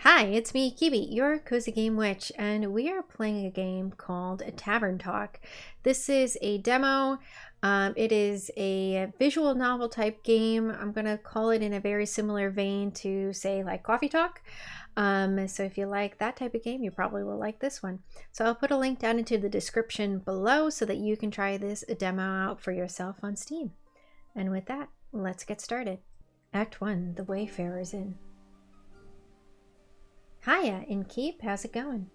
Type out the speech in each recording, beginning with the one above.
Hi, it's me, Kibi, your Cozy Game Witch, and we are playing a game called Tavern Talk. This is a demo. It is a visual novel type game. I'm going to call it in a very similar vein to, say, like Coffee Talk. So if you like that type of game, you probably will like this one. So I'll put a link down into the description below so that you can try this demo out for yourself on Steam. And with that, let's get started. Act 1, The Wayfarer's Inn. Hiya, Innkeep. How's it going?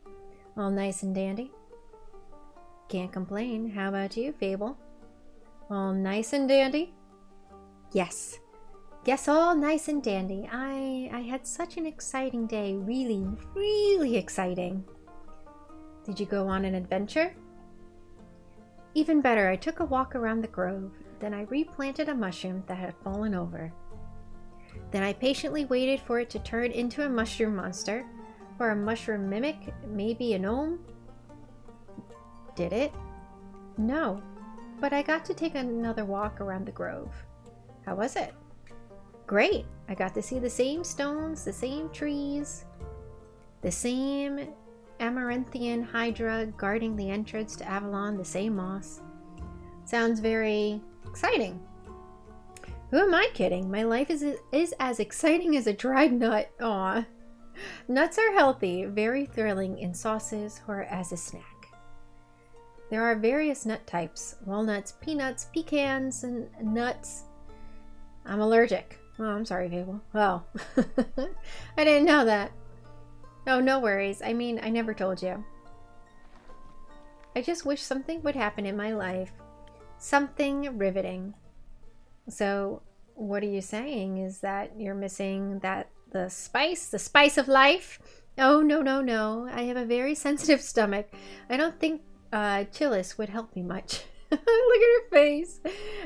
All nice and dandy? Can't complain. How about you, Fable? All nice and dandy? Yes. Yes, all nice and dandy. I had such an exciting day. Really, really exciting. Did you go on an adventure? Even better, I took a walk around the grove. Then I replanted a mushroom that had fallen over. Then I patiently waited for it to turn into a mushroom monster. Or a mushroom mimic, maybe a gnome? Did it? No, but I got to take another walk around the grove. How was it? Great! I got to see the same stones, the same trees, the same amaranthian hydra guarding the entrance to Avalon, the same moss. Sounds very exciting. Who am I kidding? My life is as exciting as a dried nut. Aw. Nuts are healthy, very thrilling in sauces or as a snack. There are various nut types: walnuts, peanuts, pecans, and nuts. I'm allergic. Oh, I'm sorry, Fable. Oh, I didn't know that. Oh, no worries. I mean, I never told you. I just wish something would happen in my life. Something riveting. So, what are you saying? Is that you're missing the spice of life? Oh, no. I have a very sensitive stomach. I don't think Chilice would help me much. Look at her face.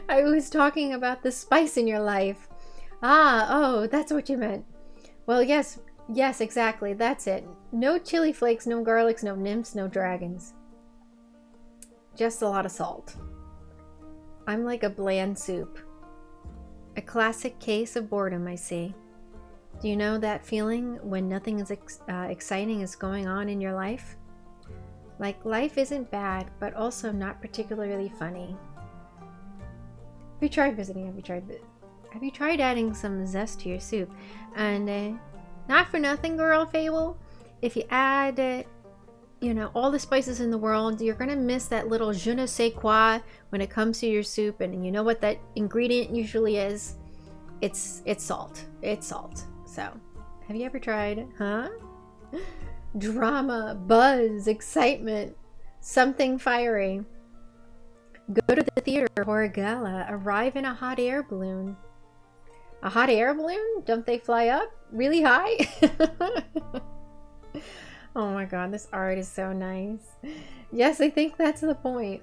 I was talking about the spice in your life. Oh, that's what you meant. Well, yes, exactly. That's it. No chili flakes, no garlics, no nymphs, no dragons. Just a lot of salt. I'm like a bland soup. A classic case of boredom, I see. Do you know that feeling when nothing is exciting is going on in your life? Like life isn't bad, but also not particularly funny. Have you tried visiting? Have you tried adding some zest to your soup? And not for nothing, girl, Fable. If you add, all the spices in the world, you're gonna miss that little je ne sais quoi when it comes to your soup. And you know what that ingredient usually is? It's salt. It's salt. So, have you ever tried, drama, buzz, excitement, something fiery? Go to the theater or a gala, arrive in a hot air balloon. A hot air balloon? Don't they fly up really high? Oh my god, this art is so nice. Yes, I think that's the point.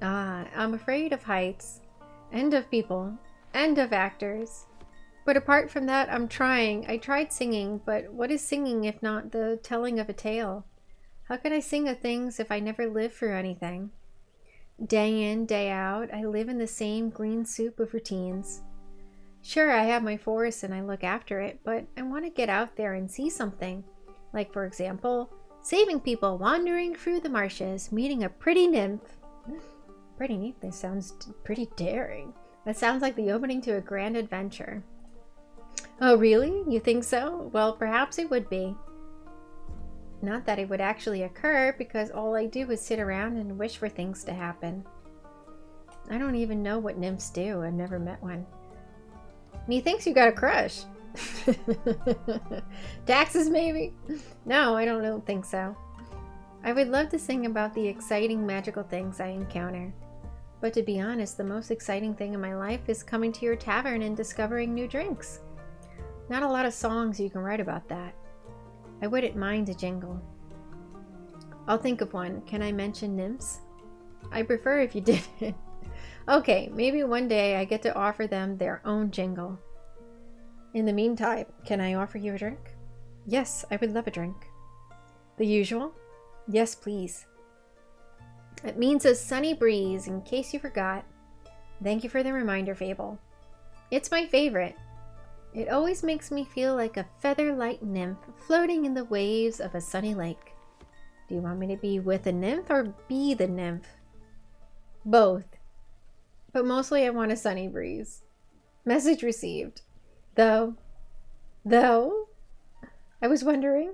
I'm afraid of heights, and of people, and of actors. But apart from that, I'm trying. I tried singing, but what is singing if not the telling of a tale? How can I sing of things if I never live through anything? Day in, day out, I live in the same green soup of routines. Sure, I have my forest and I look after it, but I want to get out there and see something. Like, for example, saving people wandering through the marshes, meeting a pretty nymph. Pretty nymph, that sounds pretty daring. That sounds like the opening to a grand adventure. Oh, really? You think so? Well, perhaps it would be. Not that it would actually occur, because all I do is sit around and wish for things to happen. I don't even know what nymphs do. I've never met one. And he thinks you got a crush. Taxes, maybe? No, I don't think so. I would love to sing about the exciting magical things I encounter. But to be honest, the most exciting thing in my life is coming to your tavern and discovering new drinks. Not a lot of songs you can write about that. I wouldn't mind a jingle. I'll think of one. Can I mention nymphs? I prefer if you didn't. Okay, maybe one day I get to offer them their own jingle. In the meantime, can I offer you a drink? Yes, I would love a drink. The usual? Yes, please. It means a sunny breeze, in case you forgot. Thank you for the reminder, Fable. It's my favorite. It always makes me feel like a feather-light nymph floating in the waves of a sunny lake. Do you want me to be with a nymph or be the nymph? Both. But mostly I want a sunny breeze. Message received. Though, I was wondering.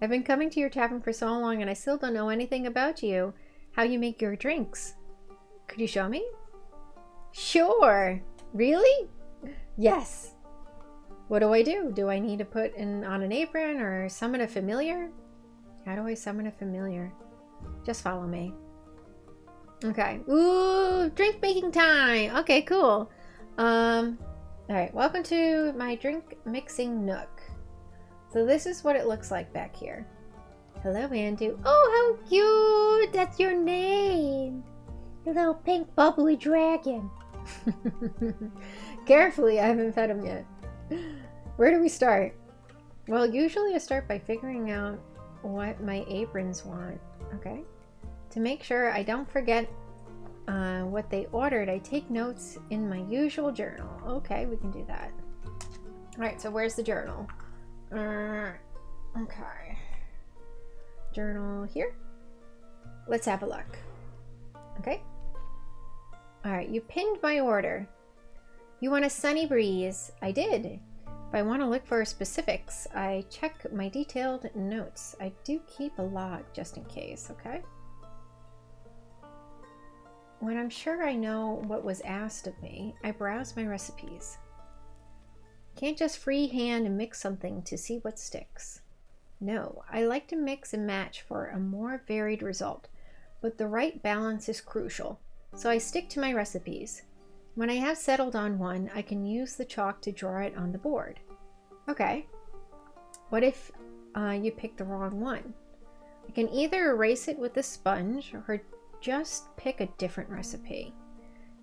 I've been coming to your tavern for so long and I still don't know anything about you. How you make your drinks. Could you show me? Sure. Really? Yes. What do I do? Do I need to put on an apron or summon a familiar? How do I summon a familiar? Just follow me. Okay. Ooh, drink making time. Okay, cool. All right. Welcome to my drink mixing nook. So this is what it looks like back here. Hello, Andu. Oh, how cute! That's your name. Your little pink bubbly dragon. Carefully, I haven't fed him yet. Where do we start? Well, usually I start by figuring out what my aprons want. Okay. To make sure I don't forget what they ordered, I take notes in my usual journal. Okay, we can do that. All right, so where's the journal? Okay. Journal here. Let's have a look. Okay. All right, you pinned my order. You want a sunny breeze. I did. If I want to look for specifics, I check my detailed notes. I do keep a log just in case, okay? When I'm sure I know what was asked of me, I browse my recipes. Can't just freehand mix something to see what sticks. No, I like to mix and match for a more varied result, but the right balance is crucial, so I stick to my recipes. When I have settled on one, I can use the chalk to draw it on the board. Okay. What if you pick the wrong one? I can either erase it with a sponge or just pick a different recipe.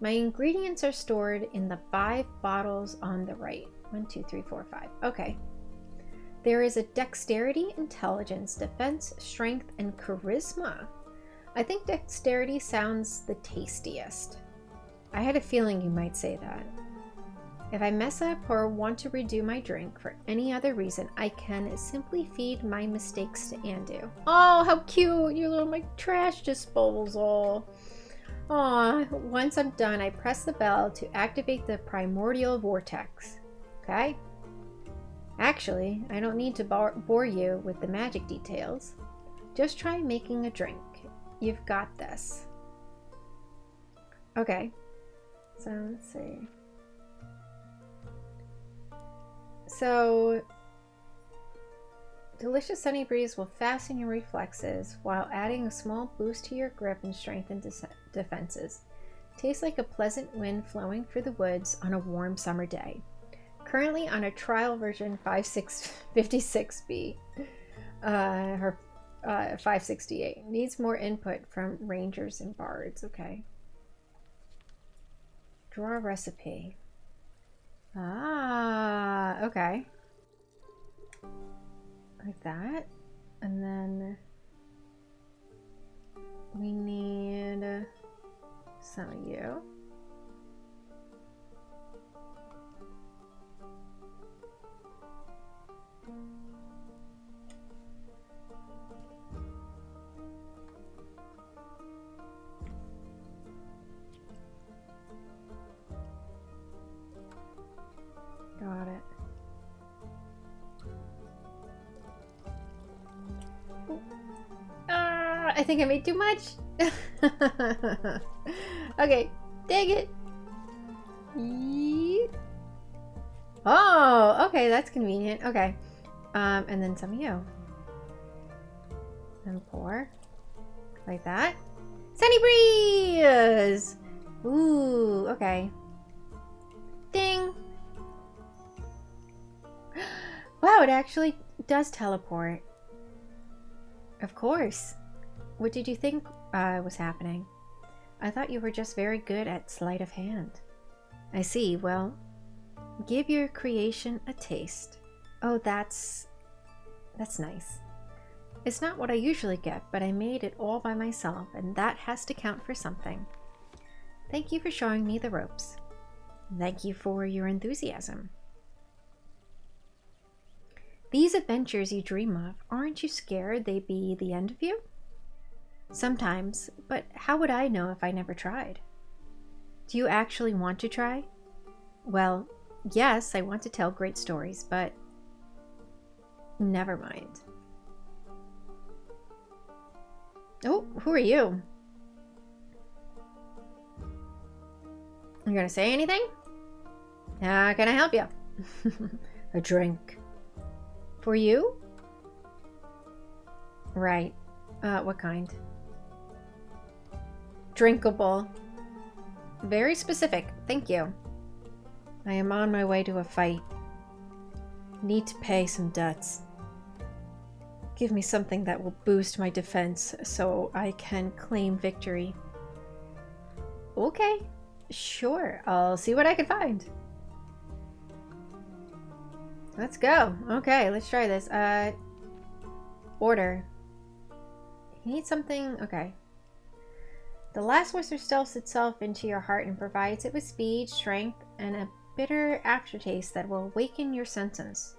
My ingredients are stored in the 5 bottles on the right. 1, 2, 3, 4, 5. Okay. There is a dexterity, intelligence, defense, strength, and charisma. I think dexterity sounds the tastiest. I had a feeling you might say that. If I mess up or want to redo my drink for any other reason, I can simply feed my mistakes to Andu. Oh, how cute! You little my trash disposal. Aw, once I'm done, I press the bell to activate the primordial vortex. Okay? Actually, I don't need to bore you with the magic details. Just try making a drink. You've got this. Okay. So, let's see. So, delicious sunny breeze will fasten your reflexes while adding a small boost to your grip and strength and defenses. Tastes like a pleasant wind flowing through the woods on a warm summer day. Currently on a trial version 56B, or 568. Needs more input from rangers and bards. Okay. Draw a recipe. Ah, okay. Like that. And then we need some of you. Got it. I think I made too much. Okay, dang it. Yeet. Oh, okay, that's convenient. Okay. And then some of you. And pour. Like that. Sunny breeze! Ooh, okay. Ding! Wow, it actually does teleport. Of course. What did you think was happening? I thought you were just very good at sleight of hand. I see. Well, give your creation a taste. Oh, that's nice. It's not what I usually get, but I made it all by myself, and that has to count for something. Thank you for showing me the ropes. Thank you for your enthusiasm. These adventures you dream of, aren't you scared they be the end of you? Sometimes, but how would I know if I never tried? Do you actually want to try? Well, yes, I want to tell great stories, but never mind. Oh, who are you? You gonna say anything? How can I help you? A drink. For you? Right. What kind? Drinkable. Very specific. Thank you. I am on my way to a fight. Need to pay some debts. Give me something that will boost my defense so I can claim victory. Okay. Sure. I'll see what I can find. Let's go. Okay, let's try this. Order. You need something? Okay. The last whisper stuffs itself into your heart and provides it with speed, strength, and a bitter aftertaste that will awaken your senses.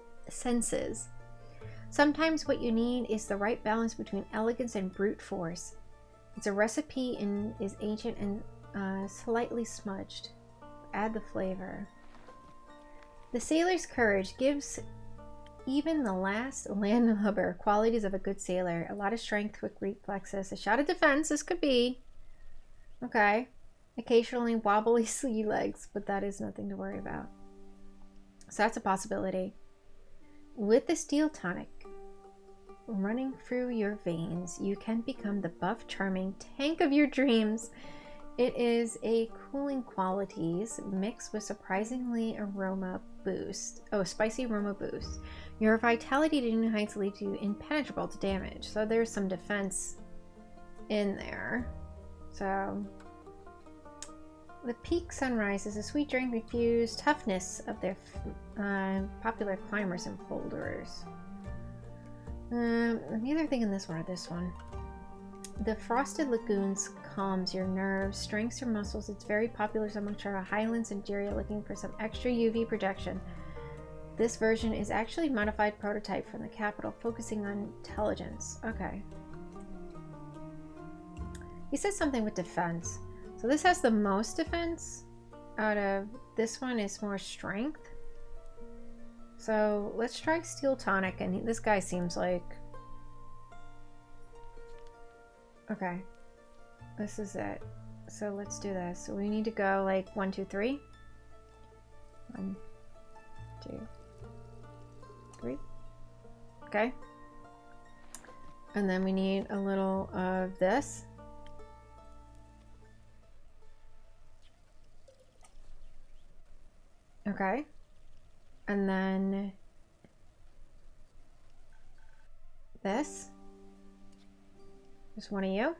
Sometimes what you need is the right balance between elegance and brute force. It's a recipe and is ancient and slightly smudged. Add the flavor. The sailor's courage gives even the last landlubber qualities of a good sailor. A lot of strength, quick reflexes, a shot of defense. This could be. Okay. Occasionally wobbly sea legs, but that is nothing to worry about. So that's a possibility. With the steel tonic running through your veins, you can become the buff, charming tank of your dreams. It is a cooling qualities mixed with surprisingly aroma boost. Oh, spicy aroma boost. Your vitality to new heights leaves you impenetrable to damage. So there's some defense in there. So the peak sunrise is a sweet drink refuse toughness of their popular climbers and boulders. I'm either thinking this one or this one. The frosted lagoons calms your nerves, strengthens your muscles. It's very popular among Highlands and Deria looking for some extra UV protection. This version is actually a modified prototype from the capital, focusing on intelligence. Okay. He says something with defense. So this has the most defense out of this one is more strength. So let's try steel tonic, and this guy seems like okay. This is it. So let's do this. So we need to go like 1, 2, 3. 1, 2, 3. Okay. And then we need a little of this. Okay. And then this. Just one of you.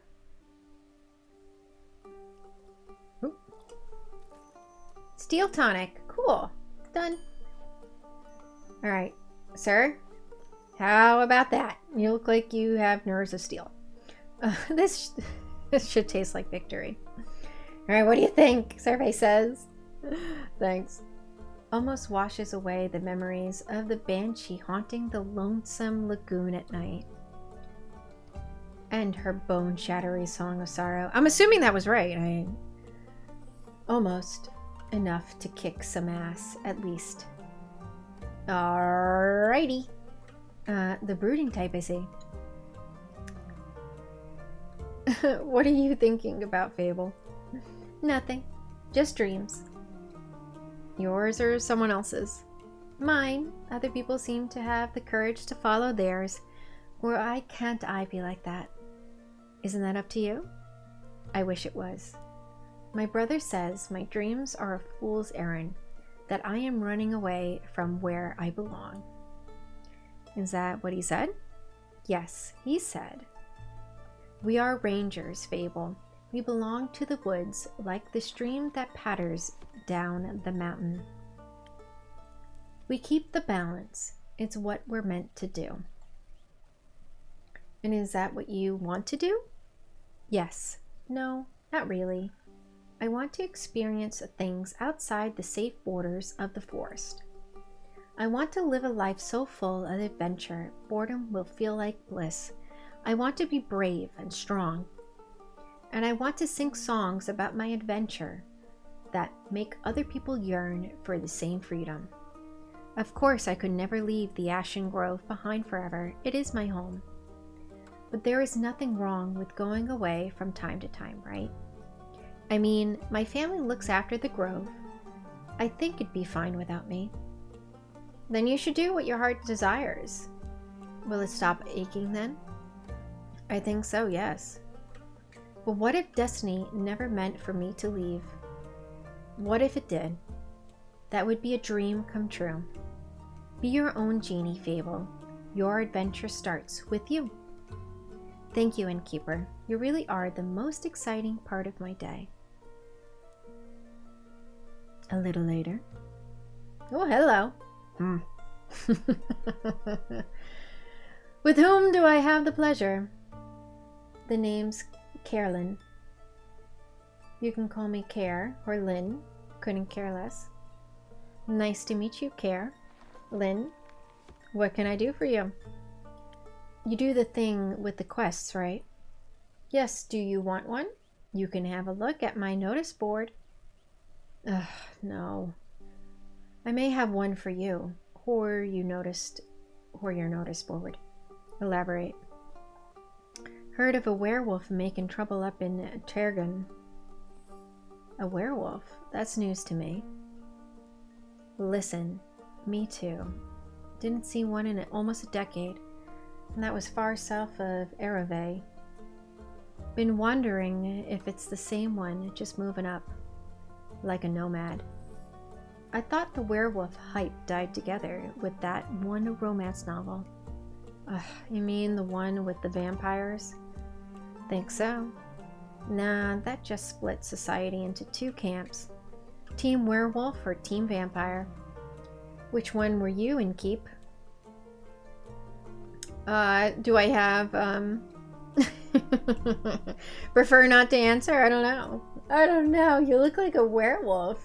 Ooh. Steel tonic. Cool. Done. All right, sir. How about that? You look like you have nerves of steel. This should taste like victory. All right, what do you think? Survey says. Thanks. Almost washes away the memories of the banshee haunting the lonesome lagoon at night. And her bone-shattering song of sorrow. I'm assuming that was right. Almost enough to kick some ass, at least. Alrighty. The brooding type, I see. What are you thinking about, Fable? Nothing. Just dreams. Yours or someone else's? Mine. Other people seem to have the courage to follow theirs. Why can't I be like that? Isn't that up to you? I wish it was. My brother says my dreams are a fool's errand, that I am running away from where I belong. Is that what he said? Yes, he said. We are rangers, Fable. We belong to the woods, like the stream that patters down the mountain. We keep the balance. It's what we're meant to do. And is that what you want to do? Yes. No, not really. I want to experience things outside the safe borders of the forest. I want to live a life so full of adventure, boredom will feel like bliss. I want to be brave and strong. And I want to sing songs about my adventure that make other people yearn for the same freedom. Of course, I could never leave the Ashen Grove behind forever. It is my home. But there is nothing wrong with going away from time to time, right? I mean, my family looks after the grove. I think it'd be fine without me. Then you should do what your heart desires. Will it stop aching then? I think so, yes. But what if destiny never meant for me to leave? What if it did? That would be a dream come true. Be your own genie, Fable. Your adventure starts with you. Thank you, Innkeeper. You really are the most exciting part of my day. A little later. Oh, hello. With whom do I have the pleasure? The name's Carolyn. You can call me Care or Lynn. Couldn't care less. Nice to meet you, Care. Lynn, what can I do for you? You do the thing with the quests, right? Yes, do you want one? You can have a look at my notice board. Ugh, no. I may have one for you, or your notice board. Elaborate. Heard of a werewolf making trouble up in Tavern. A werewolf? That's news to me. Listen, me too. Didn't see one in almost a decade, and that was far south of Ereve. Been wondering if it's the same one, just moving up, like a nomad. I thought the werewolf hype died together with that one romance novel. You mean the one with the vampires? Think so. Nah, that just split society into two camps. Team werewolf or team vampire. Which one were you in, Keep? Do I have, prefer not to answer? I don't know. I don't know. You look like a werewolf.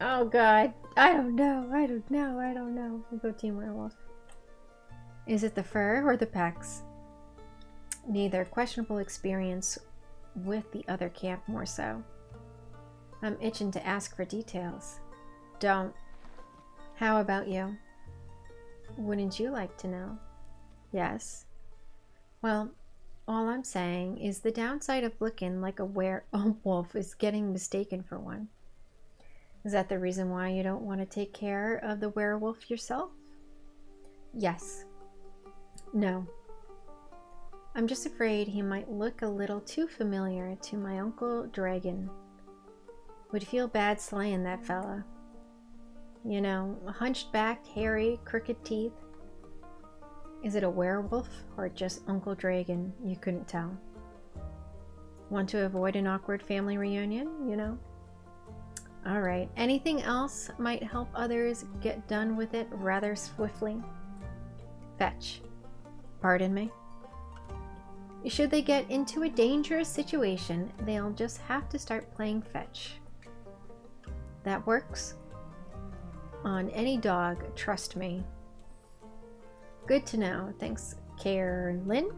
Oh God. I don't know. I'll go team werewolf. Is it the fur or the pecs? Neither. Questionable experience with the other camp more so. I'm itching to ask for details. Don't. How about you? Wouldn't you like to know? Yes. Well, all I'm saying is the downside of looking like a werewolf is getting mistaken for one. Is that the reason why you don't want to take care of the werewolf yourself? Yes. No. I'm just afraid he might look a little too familiar to my Uncle Dragon. Would feel bad slaying that fella. You know, hunched back, hairy, crooked teeth. Is it a werewolf or just Uncle Dragon? You couldn't tell. Want to avoid an awkward family reunion, you know? Alright, anything else might help others get done with it rather swiftly? Fetch. Pardon me? Should they get into a dangerous situation, they'll just have to start playing fetch. That works? On any dog, trust me. Good to know. Thanks, Carolyn.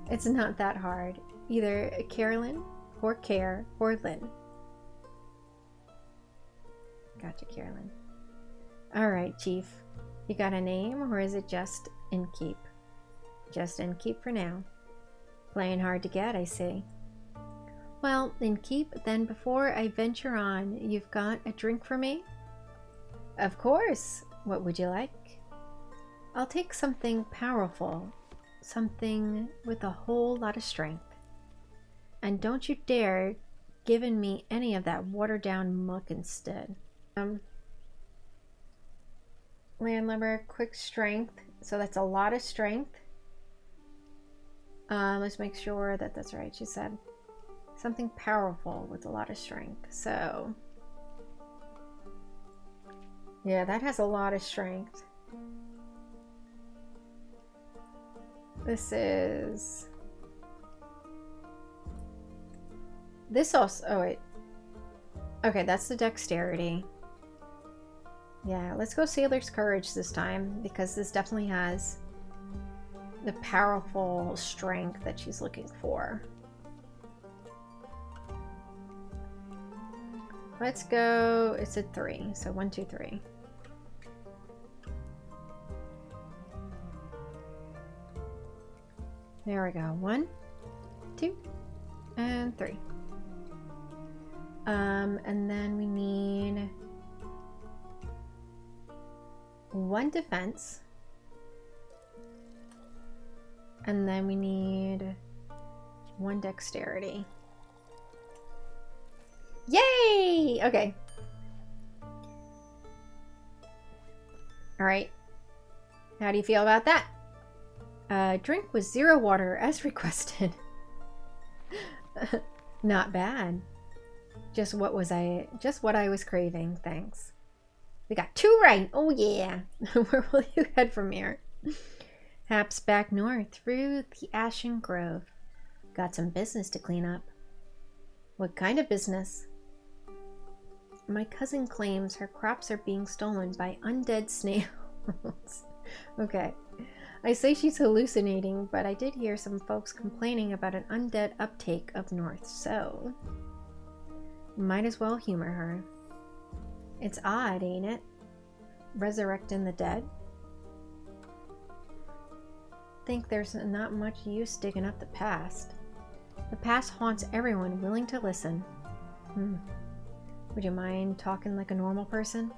It's not that hard. Either Carolyn or Care or Lynn. Gotcha, Carolyn. Alright, Chief. You got a name or is it just Innkeep? Just Innkeep for now. Playing hard to get, I see. Well, Innkeep, then before I venture on, you've got a drink for me? Of course. What would you like? I'll take something powerful. Something with a whole lot of strength. And don't you dare giving me any of that watered down muck instead. Landlubber, quick strength. So that's a lot of strength. Let's make sure that that's right. She said something powerful with a lot of strength. So yeah, that has a lot of strength. This is This also... Oh, wait. Okay, that's the dexterity. Yeah, let's go Sailor's Courage this time, because this definitely has the powerful strength that she's looking for. Let's go... It's a 3, so 1, 2, 3. There we go. 1, 2, and 3. And then we need 1 defense. And then we need 1 dexterity. Yay! Okay. Alright. How do you feel about that? Drink with 0 water as requested. Not bad. Just what I was craving, thanks. We got 2 right! Oh yeah! Where will you head from here? Perhaps back north, through the Ashen Grove. Got some business to clean up. What kind of business? My cousin claims her crops are being stolen by undead snails. Okay. I say she's hallucinating, but I did hear some folks complaining about an undead uptake up north, so... might as well humor her. It's odd, ain't it? Resurrecting the dead? Think there's not much use digging up the past. The past haunts everyone willing to listen. Would you mind talking like a normal person?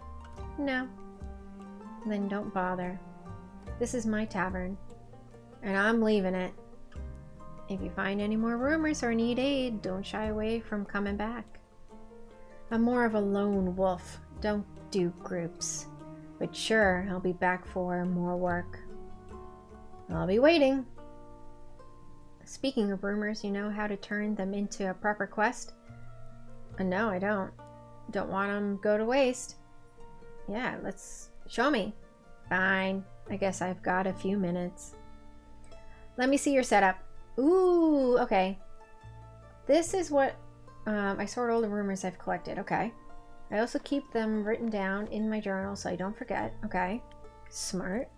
No. Then don't bother. This is my tavern, and I'm leaving it. If you find any more rumors or need aid, don't shy away from coming back. I'm more of a lone wolf, don't do groups. But sure, I'll be back for more work. I'll be waiting. Speaking of rumors, you know how to turn them into a proper quest? No, I don't. Don't want them to go to waste. Yeah, let's... show me. Fine. I guess I've got a few minutes. Let me see your setup. Ooh, okay. This is what... I sort all the rumors I've collected. Okay. I also keep them written down in my journal so I don't forget. Okay. Smart.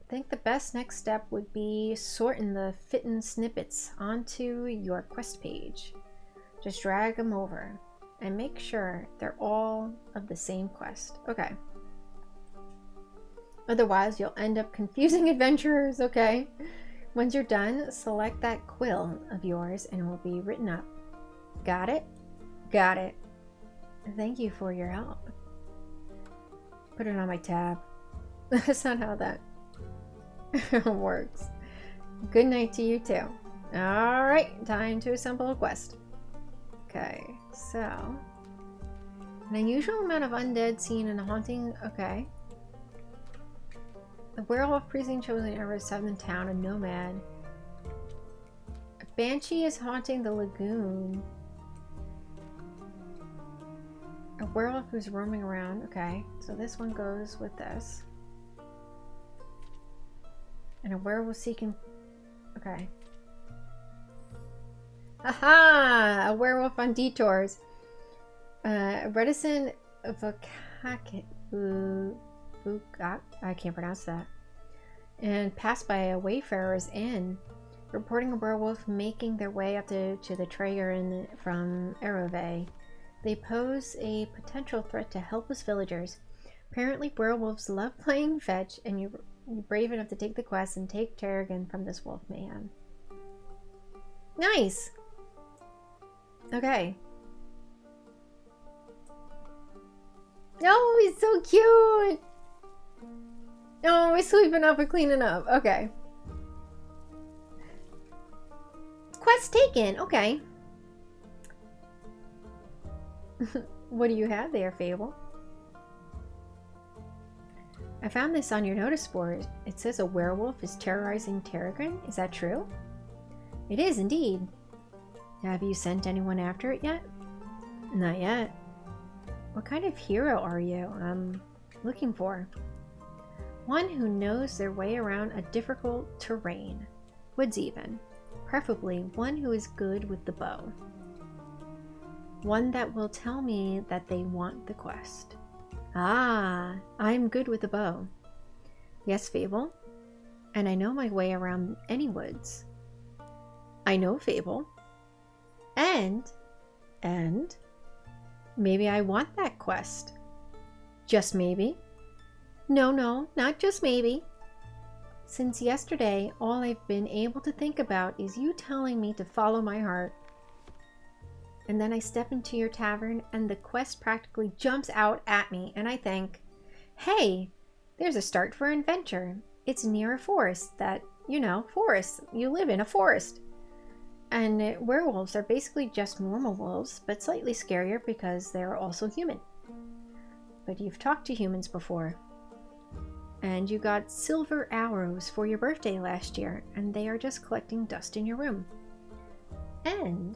I think the best next step would be sorting the fitting snippets onto your quest page. Just drag them over and make sure they're all of the same quest. Okay. Otherwise, you'll end up confusing adventurers, okay? Once you're done, select that quill of yours and it will be written up. Got it? Got it. Thank you for your help. Put it on my tab. That's not how that works. Good night to you too. Alright, time to assemble a quest. Okay, so... an unusual amount of undead seen in a haunting... okay. The werewolf precinct chosen ever 7th town, a nomad. A banshee is haunting the lagoon. A werewolf who's roaming around. Okay, so this one goes with this. And a werewolf seeking... okay. Aha! A werewolf on detours. Reticent Vukak... I can't pronounce that. And passed by a wayfarer's inn, reporting a werewolf making their way up to the Traeger from Erove. They pose a potential threat to helpless villagers. Apparently werewolves love playing fetch, and you're brave enough to take the quest and take Tarragon from this wolf man. Nice! Okay. Oh, he's so cute! Oh, he's sweeping up and cleaning up. Okay. Quest taken. Okay. What do you have there, Fable? I found this on your notice board. It says a werewolf is terrorizing Tarragon. Is that true? It is indeed. Have you sent anyone after it yet? Not yet. What kind of hero are you looking for? One who knows their way around a difficult terrain. Woods even. Preferably one who is good with the bow. One that will tell me that they want the quest. Ah, I'm good with a bow. Yes, Fable. And I know my way around any woods. I know, Fable. And maybe I want that quest. Just maybe. No, not just maybe. Since yesterday, all I've been able to think about is you telling me to follow my heart. And then I step into your tavern and the quest practically jumps out at me and I think, hey, there's a start for an adventure. It's near a forest that, forest. You live in a forest. And werewolves are basically just normal wolves, but slightly scarier because they're also human. But you've talked to humans before. And you got silver arrows for your birthday last year, and they are just collecting dust in your room. And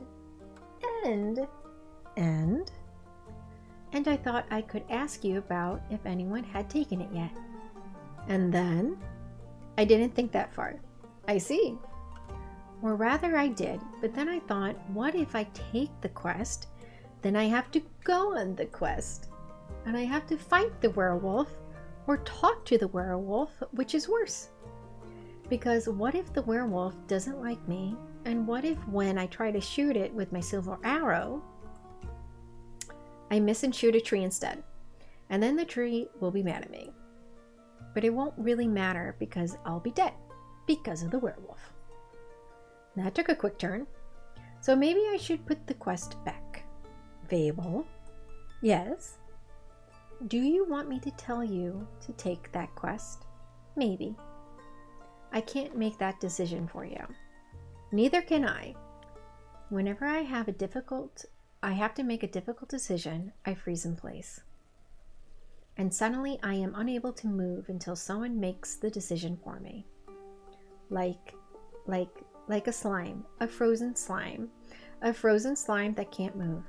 I thought I could ask you about if anyone had taken it yet. And then I didn't think that far. I see. Or rather I did, but then I thought, what if I take the quest, then I have to go on the quest. And I have to fight the werewolf or talk to the werewolf, which is worse. Because what if the werewolf doesn't like me? And what if when I try to shoot it with my silver arrow, I miss and shoot a tree instead? And then the tree will be mad at me. But it won't really matter because I'll be dead because of the werewolf. That took a quick turn. So maybe I should put the quest back. Fable? Yes? Do you want me to tell you to take that quest? Maybe. I can't make that decision for you. Neither can I. Whenever I have to make a difficult decision, I freeze in place. And suddenly I am unable to move until someone makes the decision for me. Like a slime, a frozen slime that can't move.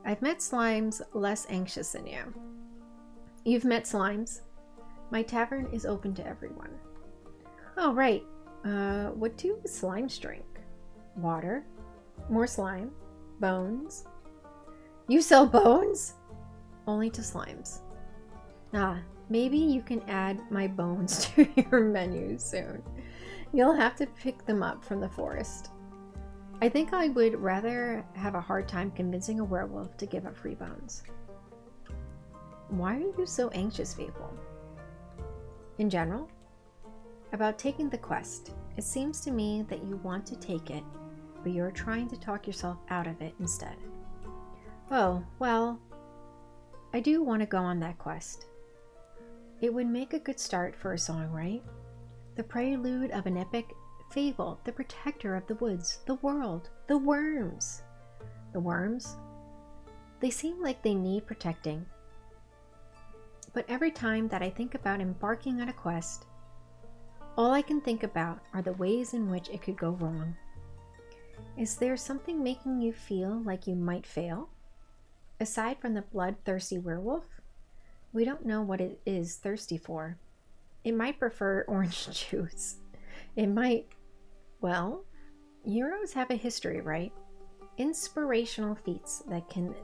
I've met slimes less anxious than you. You've met slimes. My tavern is open to everyone. Oh, right. What do slimes drink? Water? More slime? Bones? You sell bones? Only to slimes. Maybe you can add my bones to your menu soon. You'll have to pick them up from the forest. I think I would rather have a hard time convincing a werewolf to give up free bones. Why are you so anxious, Fable? In general? About taking the quest. It seems to me that you want to take it, but you're trying to talk yourself out of it instead. Oh, well, I do want to go on that quest. It would make a good start for a song, right? The prelude of an epic fable, the protector of the woods, the world, the worms. The worms? They seem like they need protecting. But every time that I think about embarking on a quest, all I can think about are the ways in which it could go wrong. Is there something making you feel like you might fail? Aside from the bloodthirsty werewolf, we don't know what it is thirsty for. It might prefer orange juice. It might, well, heroes have a history, right? Inspirational feats that can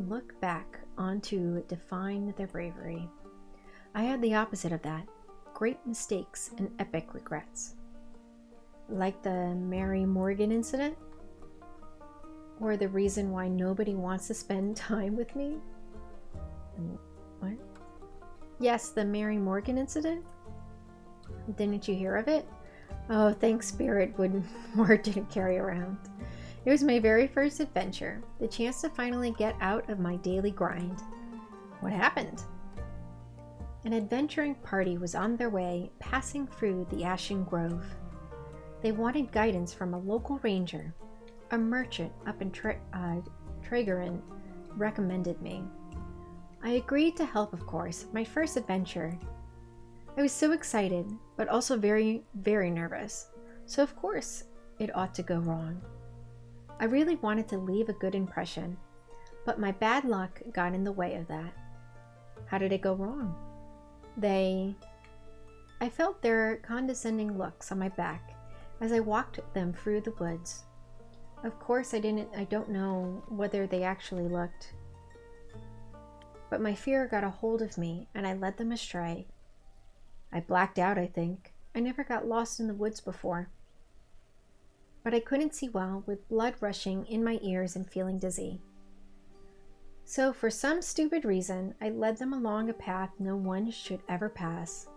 look back on to define their bravery. I had the opposite of that. Great mistakes and epic regrets. Like the Mary Morgan incident? Or the reason why nobody wants to spend time with me? What? Yes, the Mary Morgan incident? Didn't you hear of it? Oh, thanks Spirit word didn't carry around. It was my very first adventure, the chance to finally get out of my daily grind. What happened? An adventuring party was on their way, passing through the Ashen Grove. They wanted guidance from a local ranger. A merchant up in Tragerin recommended me. I agreed to help, of course, my first adventure. I was so excited, but also very, very nervous. So of course, it ought to go wrong. I really wanted to leave a good impression, but my bad luck got in the way of that. How did it go wrong? I felt their condescending looks on my back as I walked them through the woods. Of course, I don't know whether they actually looked. But my fear got a hold of me, and I led them astray. I blacked out, I think. I never got lost in the woods before. But I couldn't see well, with blood rushing in my ears and feeling dizzy. So, for some stupid reason, I led them along a path no one should ever pass.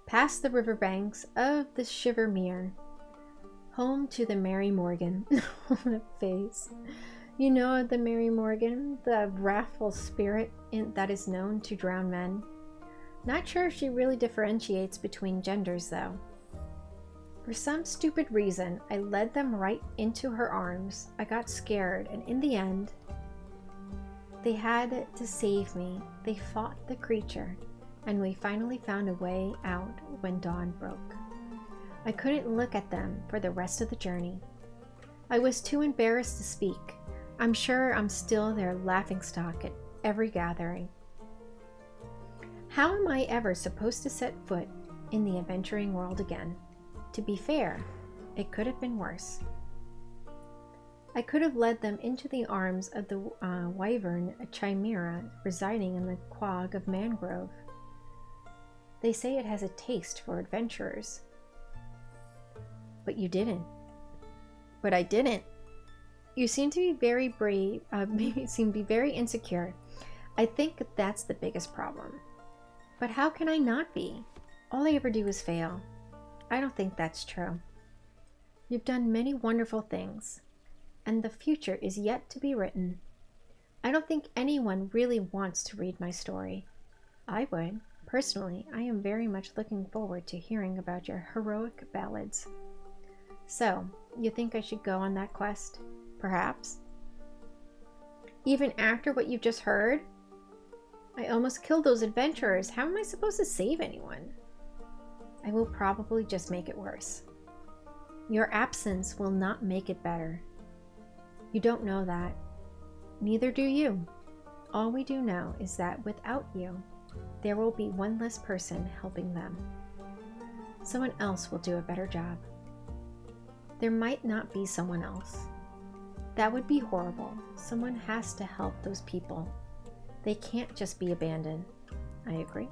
Past the riverbanks of the Shivermere, home to the Mary Morgan. What a face. You know the Mary Morgan, the wrathful spirit that is known to drown men. Not sure if she really differentiates between genders, though. For some stupid reason, I led them right into her arms. I got scared, and in the end, they had to save me. They fought the creature, and we finally found a way out when dawn broke. I couldn't look at them for the rest of the journey. I was too embarrassed to speak. I'm sure I'm still their laughingstock at every gathering. How am I ever supposed to set foot in the adventuring world again? To be fair, it could have been worse. I could have led them into the arms of the wyvern chimera residing in the quag of mangrove. They say it has a taste for adventurers. But you didn't. But I didn't. You seem to be very brave, seem to be very insecure. I think that's the biggest problem. But how can I not be? All I ever do is fail. I don't think that's true. You've done many wonderful things, and the future is yet to be written. I don't think anyone really wants to read my story. I would. Personally, I am very much looking forward to hearing about your heroic ballads. So, you think I should go on that quest? Perhaps? Even after what you've just heard? I almost killed those adventurers. How am I supposed to save anyone? I will probably just make it worse. Your absence will not make it better. You don't know that. Neither do you. All we do know is that without you, there will be one less person helping them. Someone else will do a better job. There might not be someone else. That would be horrible. Someone has to help those people. They can't just be abandoned. I agree.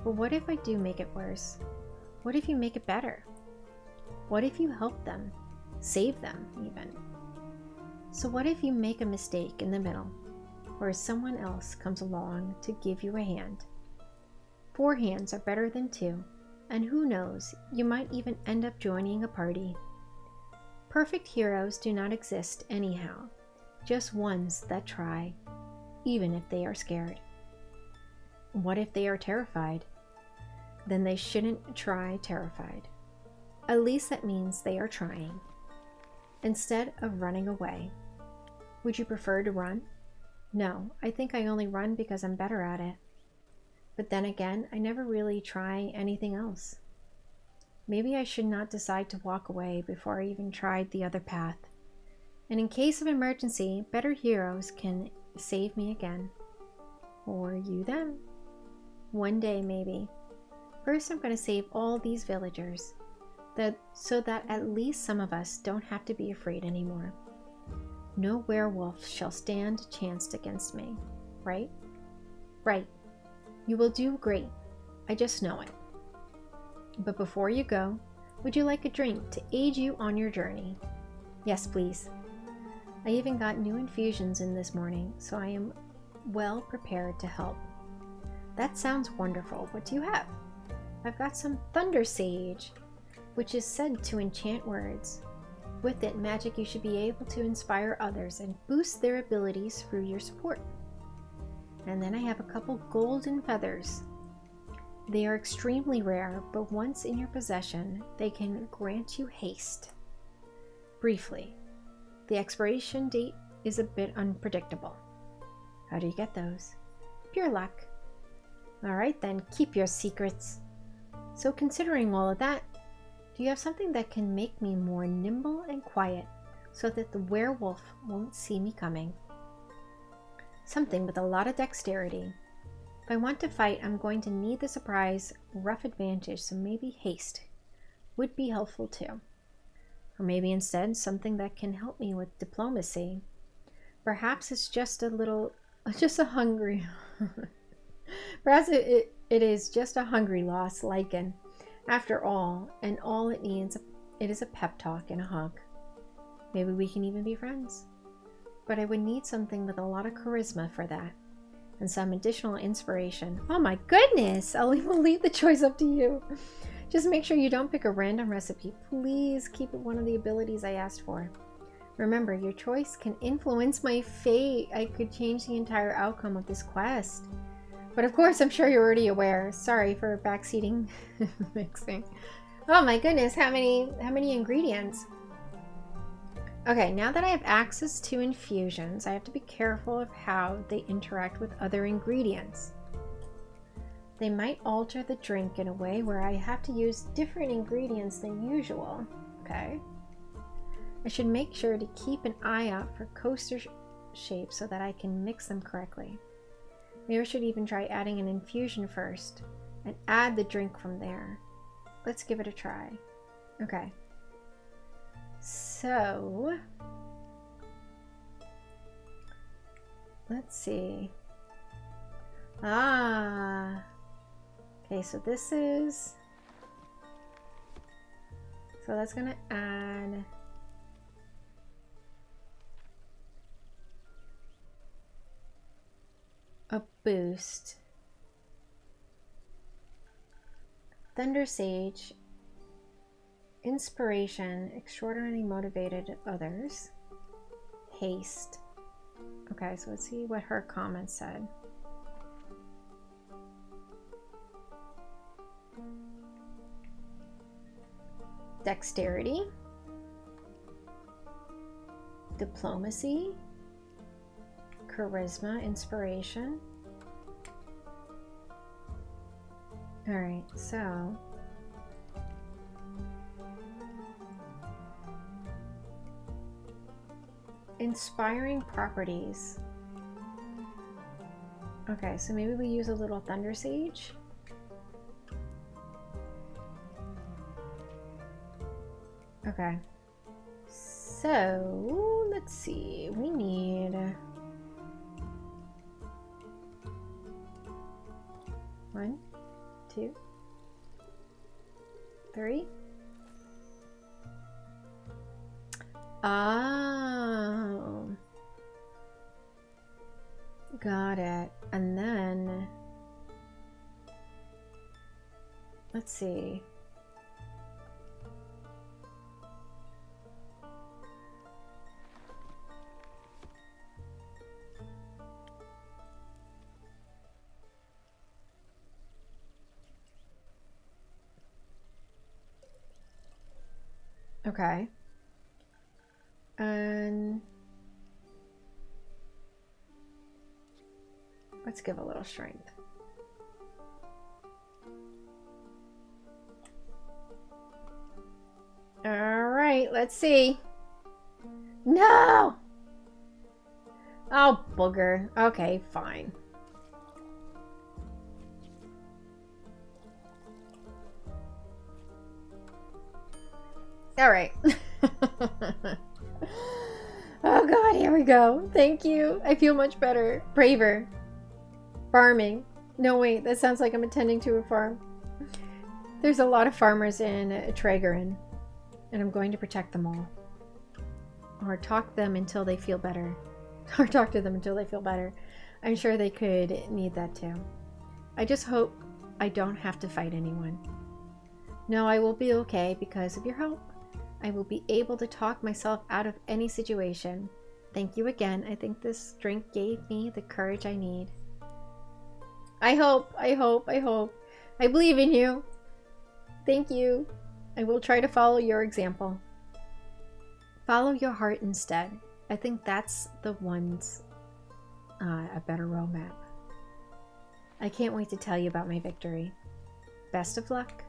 But what if I do make it worse? What if you make it better? What if you help them? Save them, even? So what if you make a mistake in the middle, or someone else comes along to give you a hand? 4 hands are better than 2, and who knows, you might even end up joining a party. Perfect heroes do not exist anyhow, just ones that try, even if they are scared. What if they are terrified? Then they shouldn't try terrified. At least that means they are trying, instead of running away. Would you prefer to run? No, I think I only run because I'm better at it. But then again, I never really try anything else. Maybe I should not decide to walk away before I even tried the other path. And in case of emergency, better heroes can save me again. Or you them. One day, maybe. First, I'm going to save all these villagers, so that at least some of us don't have to be afraid anymore. No werewolf shall stand a chance against me, right? Right. You will do great. I just know it. But before you go, would you like a drink to aid you on your journey? Yes, please. I even got new infusions in this morning, so I am well prepared to help. That sounds wonderful. What do you have? I've got some thunder sage, which is said to enchant words. With it, magic you should be able to inspire others and boost their abilities through your support. And then I have a couple golden feathers. They are extremely rare, but once in your possession, they can grant you haste. Briefly, the expiration date is a bit unpredictable. How do you get those? Pure luck. Alright then, keep your secrets. So considering all of that, do you have something that can make me more nimble and quiet so that the werewolf won't see me coming? Something with a lot of dexterity. If I want to fight, I'm going to need the surprise rough advantage, so maybe haste would be helpful too. Or maybe instead something that can help me with diplomacy. Perhaps it's just a hungry... Perhaps it is just a hungry lost lichen. After all, and all it needs, it is a pep talk and a hug. Maybe we can even be friends. But I would need something with a lot of charisma for that. And some additional inspiration. Oh my goodness! We'll leave the choice up to you. Just make sure you don't pick a random recipe. Please keep it one of the abilities I asked for. Remember, your choice can influence my fate. I could change the entire outcome of this quest. But of course, I'm sure you're already aware. Sorry for backseating mixing. Oh my goodness, how many ingredients? Okay, now that I have access to infusions, I have to be careful of how they interact with other ingredients. They might alter the drink in a way where I have to use different ingredients than usual. Okay. I should make sure to keep an eye out for coaster shapes so that I can mix them correctly. Maybe I should even try adding an infusion first and add the drink from there. Let's give it a try. Okay. So, let's see. Ah. Okay, so this is... So that's going to add... a boost. Thunder Sage, inspiration, extraordinarily motivated others, haste. Okay, so let's see what her comment said. Dexterity, diplomacy, charisma, inspiration. All right, so inspiring properties. Okay, so maybe we use a little Thunder Sage. Okay, so let's see, we need 1, 2, 3. Oh, got it. And then let's see. Okay. And let's give a little strength. All right, let's see. No! Oh, booger. Okay, fine. All right. Oh God, here we go. Thank you. I feel much better. Braver. Farming. No, wait, that sounds like I'm attending to a farm. There's a lot of farmers in Traegerin, and I'm going to protect them all. Or talk them until they feel better. Or talk to them until they feel better. I'm sure they could need that too. I just hope I don't have to fight anyone. No, I will be okay because of your help. I will be able to talk myself out of any situation. Thank you again. I think this drink gave me the courage I need. I hope. I believe in you. Thank you. I will try to follow your example. Follow your heart instead. I think that's the one's a better roadmap. I can't wait to tell you about my victory. Best of luck.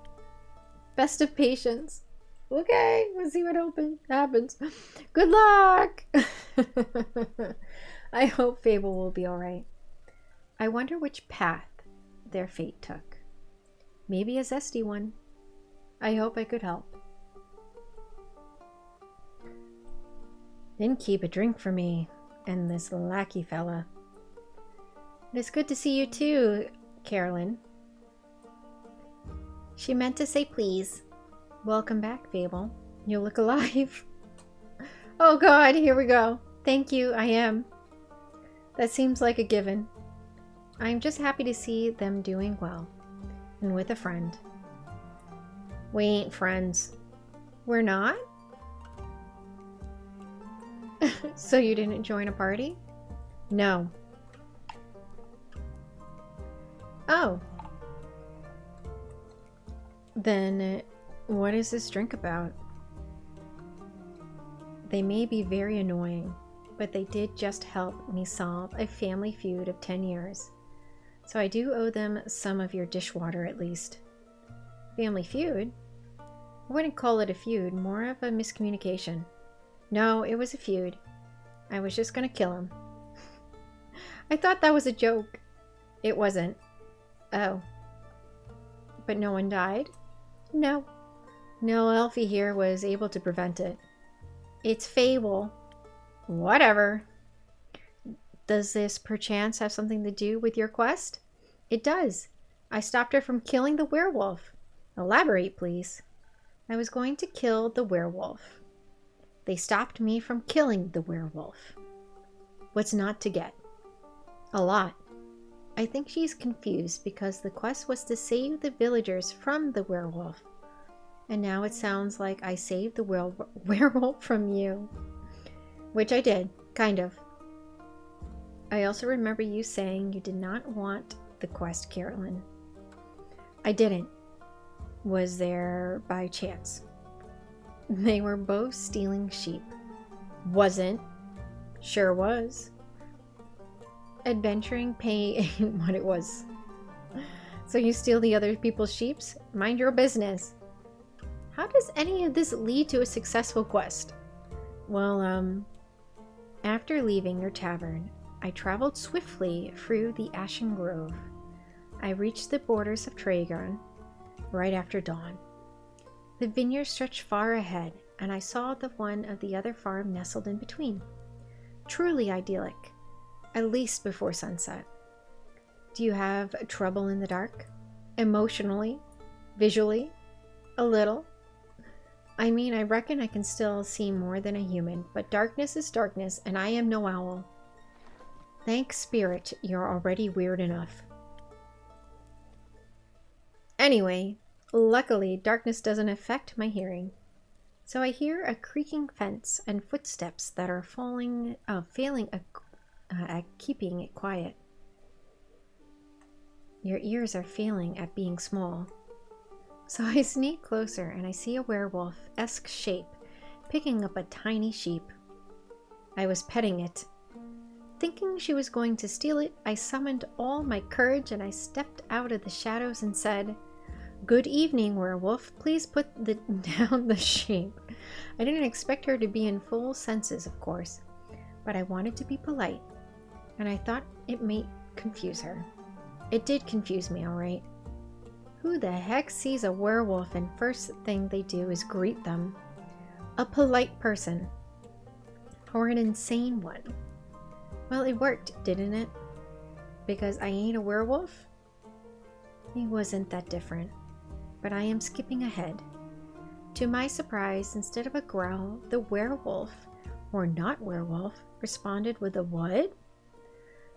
Best of patience. Okay, let's see what happens. Good luck! I hope Fable will be alright. I wonder which path their fate took. Maybe a zesty one. I hope I could help. Then keep a drink for me and this lackey fella. It is good to see you too, Carolyn. She meant to say please. Welcome back, Fable. You look alive. Oh God, here we go. Thank you, I am. That seems like a given. I'm just happy to see them doing well. And with a friend. We ain't friends. We're not? So you didn't join a party? No. Oh. Then what is this drink about? They may be very annoying, but they did just help me solve a family feud of 10 years. So I do owe them some of your dishwater at least. Family feud? I wouldn't call it a feud, more of a miscommunication. No, it was a feud. I was just gonna kill him. I thought that was a joke. It wasn't. Oh. But no one died? No. No Elfie here was able to prevent it. It's Fable. Whatever. Does this perchance have something to do with your quest? It does. I stopped her from killing the werewolf. Elaborate, please. I was going to kill the werewolf. They stopped me from killing the werewolf. What's not to get? A lot. I think she's confused because the quest was to save the villagers from the werewolf. And now it sounds like I saved the werewolf from you. Which I did, kind of. I also remember you saying you did not want the quest, Carolyn. I didn't. Was there by chance? They were both stealing sheep. Wasn't. Sure was. Adventuring pay ain't what it was. So you steal the other people's sheeps? Mind your business. How does any of this lead to a successful quest? Well, after leaving your tavern, I traveled swiftly through the Ashen Grove. I reached the borders of Tragon right after dawn. The vineyard stretched far ahead, and I saw the one of the other farm nestled in between. Truly idyllic, at least before sunset. Do you have trouble in the dark? Emotionally? Visually? A little? I mean, I reckon I can still see more than a human, but darkness is darkness, and I am no owl. Thank Spirit, you're already weird enough. Anyway, luckily, darkness doesn't affect my hearing. So I hear a creaking fence and footsteps that are failing at keeping it quiet. Your ears are failing at being small. So I sneak closer and I see a werewolf-esque shape picking up a tiny sheep. I was petting it. Thinking she was going to steal it, I summoned all my courage and I stepped out of the shadows and said, "Good evening, werewolf. Please put down the sheep." I didn't expect her to be in full senses, of course, but I wanted to be polite, and I thought it may confuse her. It did confuse me, all right. Who the heck sees a werewolf and first thing they do is greet them? A polite person. Or an insane one. Well, it worked, didn't it? Because I ain't a werewolf? He wasn't that different. But I am skipping ahead. To my surprise, instead of a growl, the werewolf, or not werewolf, responded with a what?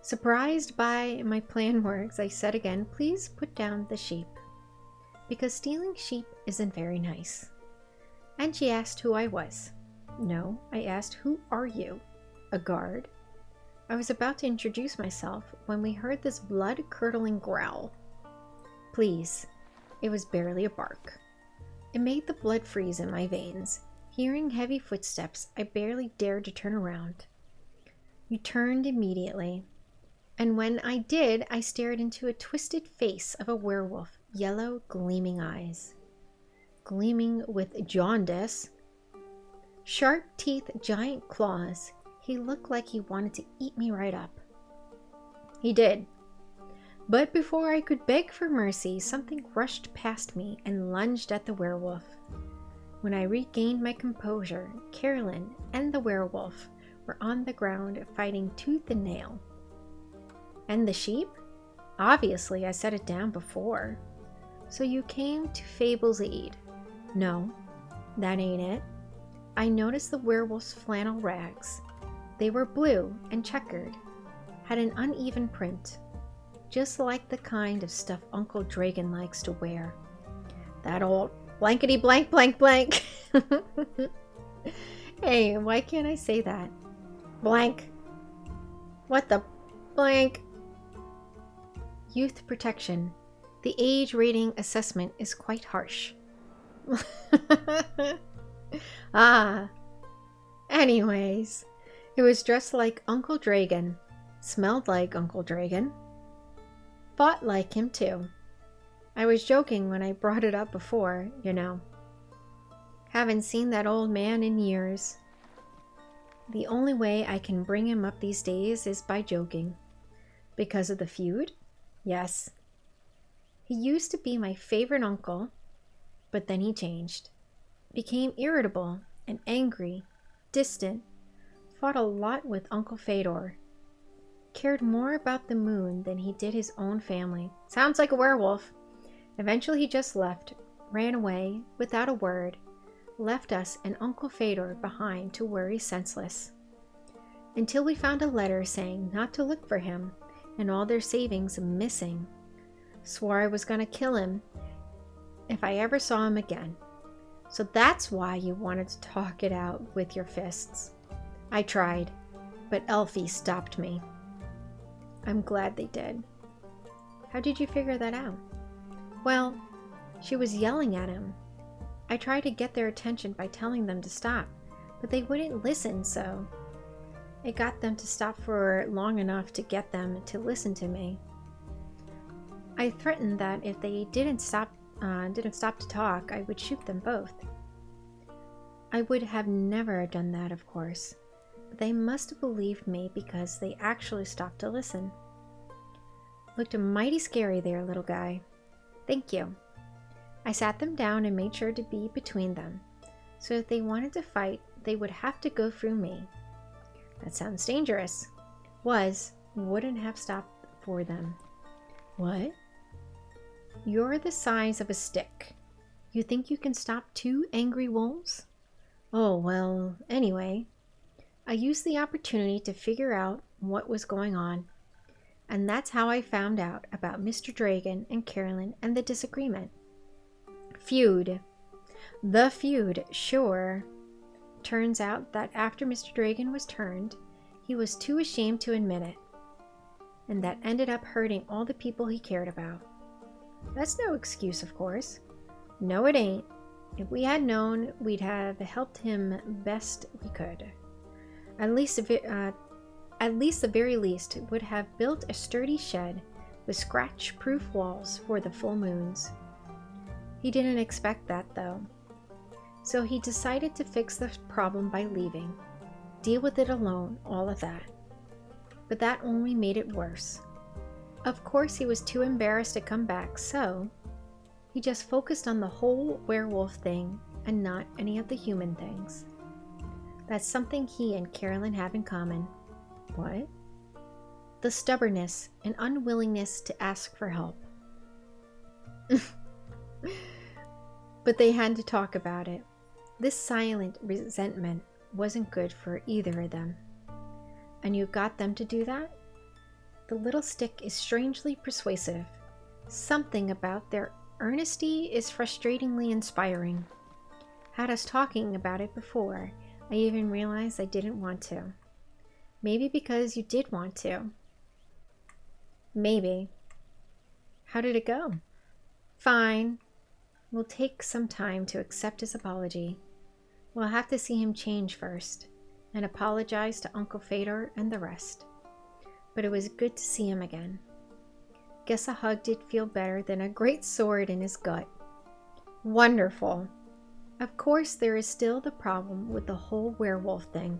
Surprised by my plan works, I said again, "Please put down the sheep." Because stealing sheep isn't very nice. And she asked who I was. No, I asked, "Who are you? A guard?" I was about to introduce myself when we heard this blood-curdling growl. Please. It was barely a bark. It made the blood freeze in my veins. Hearing heavy footsteps, I barely dared to turn around. You turned immediately. And when I did, I stared into a twisted face of a werewolf, yellow, gleaming eyes. Gleaming with jaundice. Sharp teeth, giant claws. He looked like he wanted to eat me right up. He did. But before I could beg for mercy, something rushed past me and lunged at the werewolf. When I regained my composure, Carolyn and the werewolf were on the ground fighting tooth and nail. And the sheep? Obviously, I set it down before. So you came to Fable's aid. No, that ain't it. I noticed the werewolf's flannel rags. They were blue and checkered, had an uneven print, just like the kind of stuff Uncle Dragon likes to wear. That old blankety blank blank blank. Hey, why can't I say that? Blank. What the blank? Youth protection. The age rating assessment is quite harsh. Anyways, it was dressed like Uncle Dragon, smelled like Uncle Dragon, fought like him too. I was joking when I brought it up before, you know. Haven't seen that old man in years. The only way I can bring him up these days is by joking. Because of the feud? Yes. He used to be my favorite uncle, but then he changed. Became irritable and angry, distant, fought a lot with Uncle Fedor. Cared more about the moon than he did his own family. Sounds like a werewolf. Eventually he just left, ran away without a word, left us and Uncle Fedor behind to worry senseless. Until we found a letter saying not to look for him and all their savings missing. Swore I was gonna kill him if I ever saw him again. So that's why you wanted to talk it out with your fists. I tried, but Elfie stopped me. I'm glad they did. How did you figure that out? Well, she was yelling at him. I tried to get their attention by telling them to stop, but they wouldn't listen, so it got them to stop for long enough to get them to listen to me. I threatened that if they didn't stop to talk, I would shoot them both. I would have never done that, of course, but they must have believed me because they actually stopped to listen. Looked mighty scary there, little guy. Thank you. I sat them down and made sure to be between them, so if they wanted to fight, they would have to go through me. That sounds dangerous. Wouldn't have stopped for them. What? You're the size of a stick. You think you can stop 2 angry wolves? Oh, well, anyway. I used the opportunity to figure out what was going on. And that's how I found out about Mr. Dragon and Carolyn and the disagreement. Feud. The feud, sure. Turns out that after Mr. Dragon was turned, he was too ashamed to admit it. And that ended up hurting all the people he cared about. That's no excuse, of course. No, it ain't. If we had known, we'd have helped him best we could. At least the very least, would have built a sturdy shed with scratch-proof walls for the full moons. He didn't expect that, though. So he decided to fix the problem by leaving. Deal with it alone, all of that. But that only made it worse. Of course, he was too embarrassed to come back, so he just focused on the whole werewolf thing and not any of the human things. That's something he and Carolyn have in common. What? The stubbornness and unwillingness to ask for help. But they had to talk about it. This silent resentment wasn't good for either of them. And you got them to do that? The little stick is strangely persuasive. Something about their earnesty is frustratingly inspiring. Had us talking about it before I even realized I didn't want to. Maybe because you did want to. Maybe. How did it go? Fine. We'll take some time to accept his apology. We'll have to see him change first and apologize to Uncle Fedor and the rest. But it was good to see him again. Guess a hug did feel better than a great sword in his gut. Wonderful. Of course, there is still the problem with the whole werewolf thing.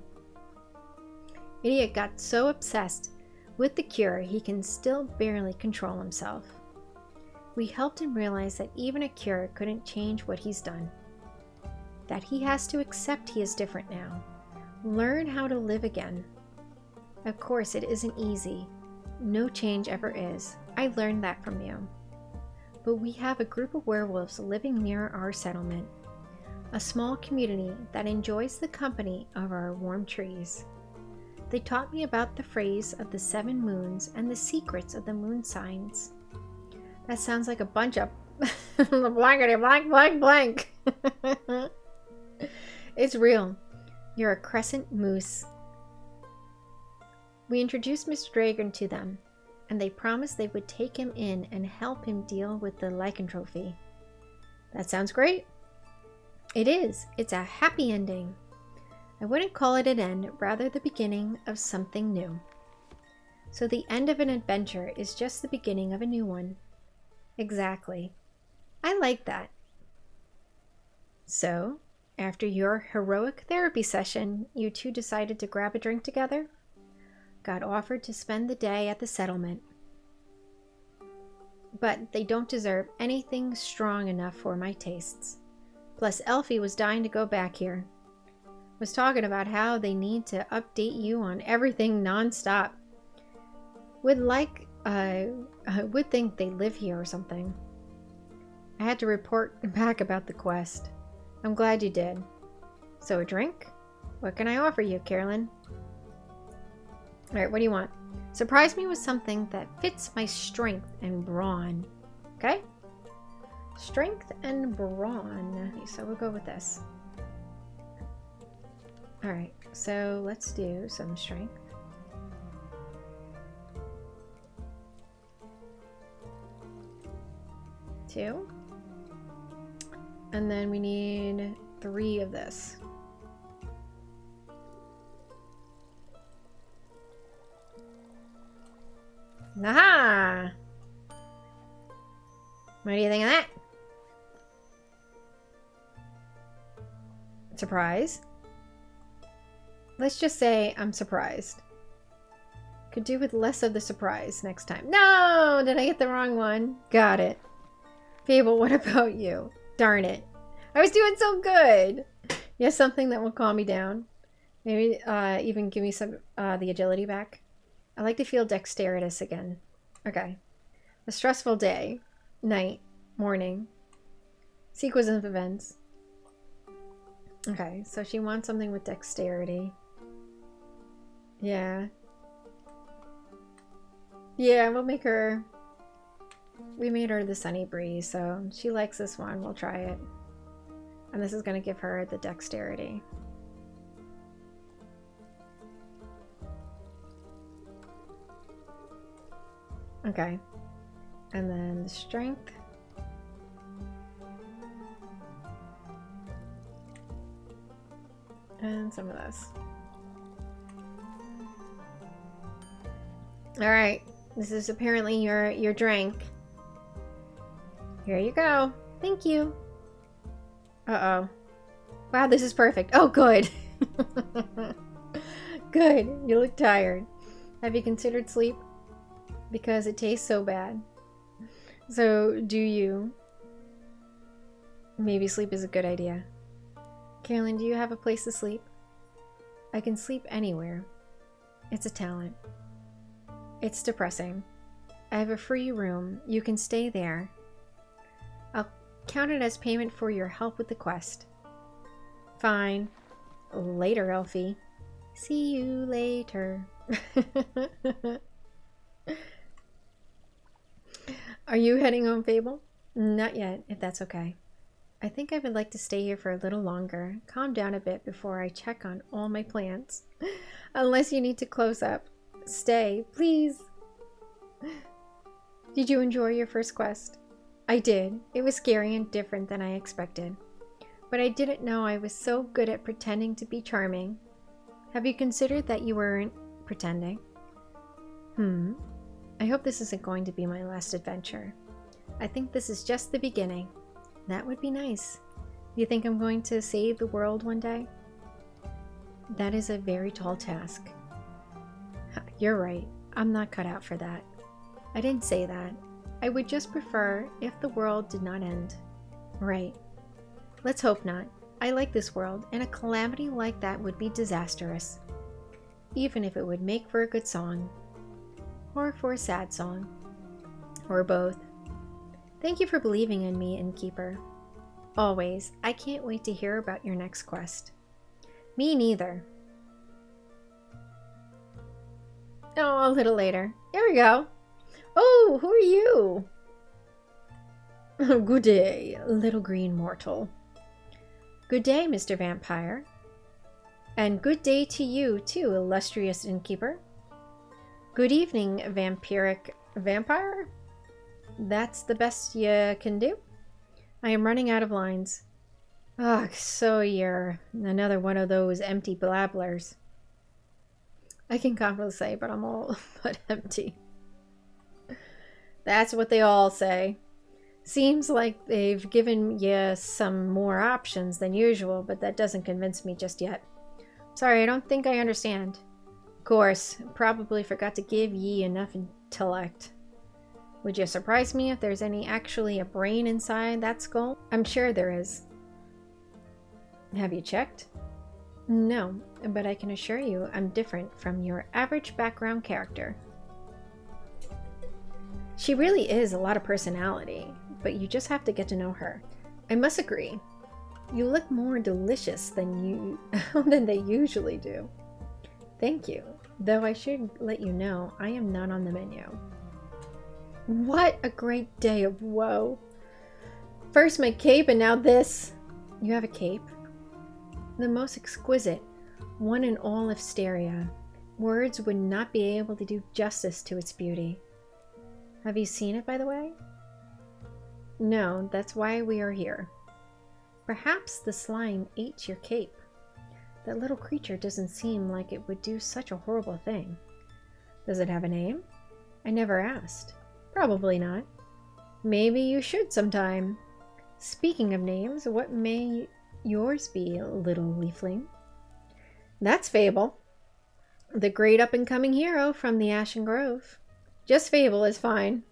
Idiot got so obsessed with the cure he can still barely control himself. We helped him realize that even a cure couldn't change what he's done. That he has to accept he is different now. Learn how to live again. Of course, it isn't easy. No change ever is. I learned that from you. But we have a group of werewolves living near our settlement. A small community that enjoys the company of our warm trees. They taught me about the phrase of the 7 moons and the secrets of the moon signs. That sounds like a bunch of blankety blank blank blank. It's real. You're a crescent moose. We introduced Mr. Dragon to them, and they promised they would take him in and help him deal with the lycanthropy. That sounds great. It is. It's a happy ending. I wouldn't call it an end, rather the beginning of something new. So the end of an adventure is just the beginning of a new one. Exactly. I like that. So, after your heroic therapy session, you two decided to grab a drink together? Got offered to spend the day at the settlement. But they don't deserve anything strong enough for my tastes. Plus, Elfie was dying to go back here. Was talking about how they need to update you on everything nonstop. Would think they live here or something. I had to report back about the quest. I'm glad you did. So a drink? What can I offer you, Carolyn? Alright, what do you want? Surprise me with something that fits my strength and brawn. Okay? Strength and brawn. So we'll go with this. Alright, so let's do some strength. Two. And then we need 3 of this. Aha! What do you think of that? Surprise? Let's just say I'm surprised. Could do with less of the surprise next time. No! Did I get the wrong one? Got it. Fable, what about you? Darn it. I was doing so good. You have something that will calm me down. Maybe even give me some the agility back. I like to feel dexterous again. Okay. A stressful day. Night. Morning. Sequence of events. Okay, so she wants something with dexterity. Yeah. Yeah, we'll make her... We made her the Sunny Breeze, so she likes this one. We'll try it. And this is going to give her the dexterity. Okay. And then the strength. And some of this. Alright. This is apparently your drink. Here you go. Thank you. Uh-oh. Wow, this is perfect. Oh, good. Good. You look tired. Have you considered sleep? Because it tastes so bad. So, do you? Maybe sleep is a good idea. Carolyn, do you have a place to sleep? I can sleep anywhere. It's a talent. It's depressing. I have a free room. You can stay there. I'll count it as payment for your help with the quest. Fine. Later, Elfie. See you later. Are you heading home, Fable? Not yet, if that's okay. I think I would like to stay here for a little longer. Calm down a bit before I check on all my plants. Unless you need to close up. Stay, please. Did you enjoy your first quest? I did. It was scary and different than I expected. But I didn't know I was so good at pretending to be charming. Have you considered that you weren't pretending? I hope this isn't going to be my last adventure. I think this is just the beginning. That would be nice. Do you think I'm going to save the world one day? That is a very tall task. You're right. I'm not cut out for that. I didn't say that. I would just prefer if the world did not end. Right. Let's hope not. I like this world, and a calamity like that would be disastrous. Even if it would make for a good song. Or for a sad song. Or both. Thank you for believing in me, Innkeeper. Always. I can't wait to hear about your next quest. Me neither. Oh, a little later. Here we go. Oh, who are you? Good day, little green mortal. Good day, Mr. Vampire. And good day to you, too, illustrious Innkeeper. Good evening, vampiric vampire. That's the best you can do? I am running out of lines. Ugh, so you're another one of those empty blabblers. I can confidently say, but I'm all but empty. That's what they all say. Seems like they've given you some more options than usual, but that doesn't convince me just yet. Sorry, I don't think I understand. Of course, probably forgot to give ye enough intellect. Would you surprise me if there's actually a brain inside that skull? I'm sure there is. Have you checked? No, but I can assure you I'm different from your average background character. She really is a lot of personality, but you just have to get to know her. I must agree. You look more delicious than they usually do. Thank you, though I should let you know I am not on the menu. What a great day of woe. First my cape and now this. You have a cape? The most exquisite, one in all of Styria. Words would not be able to do justice to its beauty. Have you seen it, by the way? No, that's why we are here. Perhaps the slime ate your cape. That little creature doesn't seem like it would do such a horrible thing. Does it have a name? I never asked. Probably not. Maybe you should sometime. Speaking of names, what may yours be, little leafling? That's Fable. The great up-and-coming hero from the Ashen Grove. Just Fable is fine.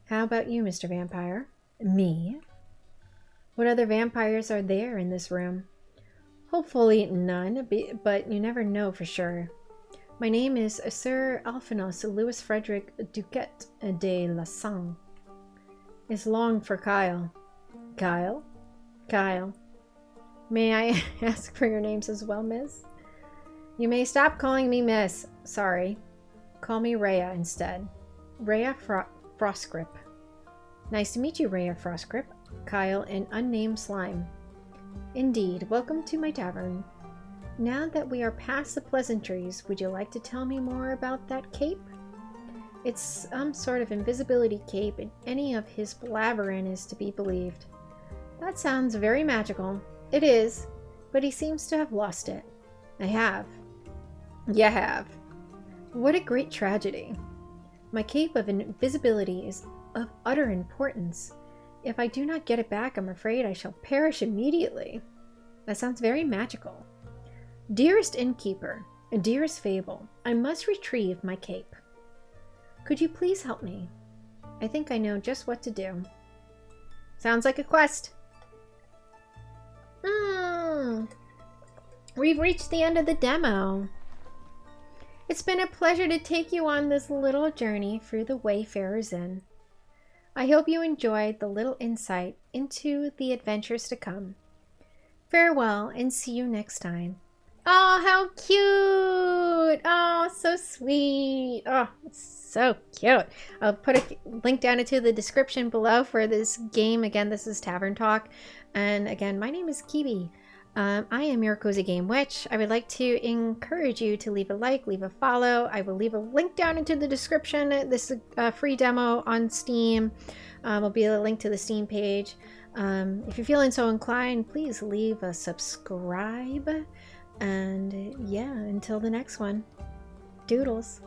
How about you, Mr. Vampire? Me? What other vampires are there in this room? Hopefully none, but you never know for sure. My name is Sir Alphonsus Louis Frederick Duquette de la Sang. It's long for Kyle. Kyle? Kyle. May I ask for your names as well, miss? You may stop calling me miss. Sorry. Call me Rhea instead. Rhea Frostgrip. Nice to meet you, Rhea Frostgrip. Kyle, an unnamed slime. Indeed. Welcome to my tavern. Now that we are past the pleasantries, would you like to tell me more about that cape? It's some sort of invisibility cape, and any of his blabbering is to be believed. That sounds very magical. It is, but he seems to have lost it. I have. You have. What a great tragedy. My cape of invisibility is of utter importance. If I do not get it back, I'm afraid I shall perish immediately. That sounds very magical. Dearest Innkeeper, dearest Fable, I must retrieve my cape. Could you please help me? I think I know just what to do. Sounds like a quest. We've reached the end of the demo. It's been a pleasure to take you on this little journey through the Wayfarer's Inn. I hope you enjoyed the little insight into the adventures to come. Farewell and see you next time. Oh, how cute! Oh, so sweet. Oh, so cute. I'll put a link down into the description below for this game. Again, this is Tavern Talk. And again, my name is Kiwi. I am your Cozy Game Witch. I would like to encourage you to leave a like, leave a follow. I will leave a link down into the description. This is a free demo on Steam. Will be a link to the Steam page. If you're feeling so inclined, please leave a subscribe. And yeah, until the next one, doodles.